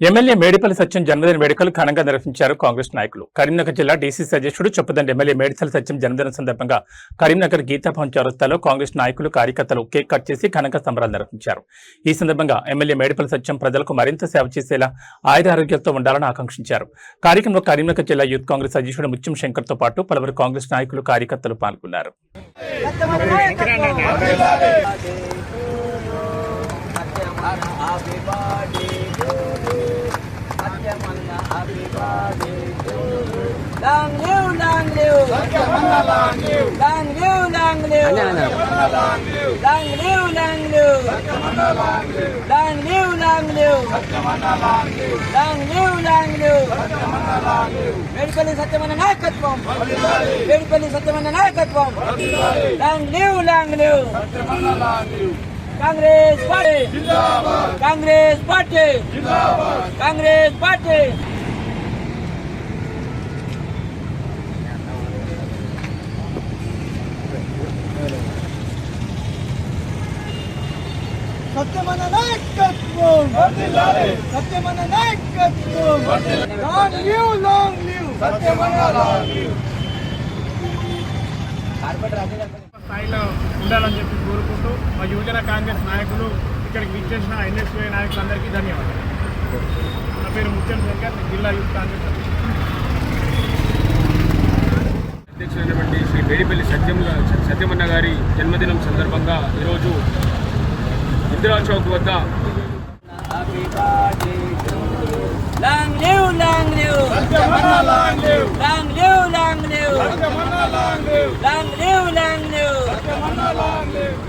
MLA Medipalli సత్యం జన్మదిన వేడుకలు ఘనంగా నిర్వహించారు కాంగ్రెస్ నాయకులు. కరీంనగర్ జిల్లా డీసీసీ అధ్యక్షుడు చొప్పదండి ఎమ్మెల్యే మేడిపల్లి సత్యం జన్మదిన సందర్భంగా కరీంనగర్ గీతాభవన్ చౌరస్తాలో కాంగ్రెస్ నాయకులు కార్యకర్తలు కేక్ కట్ చేసి ఘనంగా సంబరాలు నిర్వహించారు. ఈ సందర్భంగా ఎమ్మెల్యే మేడిపల్లి సత్యం ప్రజలకు మరింత సేవ చేసేలా ఆయురారోగ్యాలతో ఉండాలని ఆకాంక్షించారు. కార్యక్రమంలో కరీంనగర్ జిల్లా యూత్ కాంగ్రెస్ అధ్యక్షుడు ముత్యం శంకర్ తో పాటు పలువురు కాంగ్రెస్ నాయకులు కార్యకర్తలు పాల్గొన్నారు. Long live, long live. Long live, long live. Long live, long live. Long live, long live. Long live, long live. Medipalli Satyamanna నాయకత్వం. మేడిపల్లి సత్యమన్న నాయకత్వం. Long live, long live. Congress party జిందాబాద్. కాంగ్రెస్ పార్టీ జిందాబాద్. కాంగ్రెస్ పార్టీ సత్యమన్న నాయకత్వం. సత్యమన్న నాయకత్వం. Long live, long live. Satyamanna long live. స్థాయిలో ఉండాలని చెప్పి కోరుకుంటూ మా యువజన కాంగ్రెస్ నాయకులు ఇక్కడికి విచ్చేసిన ఎన్ఎస్యూఐ నాయకులందరికీ ధన్యవాదాలు. నా పేరు ముత్యం శంకర్, జిల్లా యూత్ కాంగ్రెస్ అధ్యక్షులైనటువంటి శ్రీ మేడిపల్లి సత్యమన్న గారి జన్మదినం సందర్భంగా ఈరోజు ఇందిరా చౌక్ వద్ద long live, long live. Long live, long live. Long live, long live.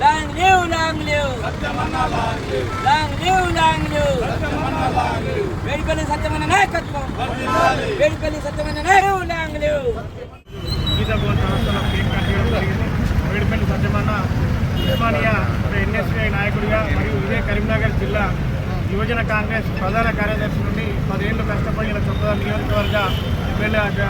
Long live, long live. Long live, long live. Medipalli Satyamanna నాయకత్వం. మేడిపల్లి సత్యమన్న నాయకత్వం. Long live. గీతాభవన్ సంస్థలో కేక్ కట్ చేయడం జరిగింది. మేడిపల్లి సత్యమన్న ఉస్మానియా ఎన్ఎస్యూఐ నాయకుడిగా మరియు ఇదే కరీంనగర్ జిల్లా యువజన కాంగ్రెస్ ప్రధాన కార్యదర్శి నుండి 10 ఏళ్లు కష్టపడిన చొప్పదండి నియోజకవర్గ ఎమ్మెల్యేగా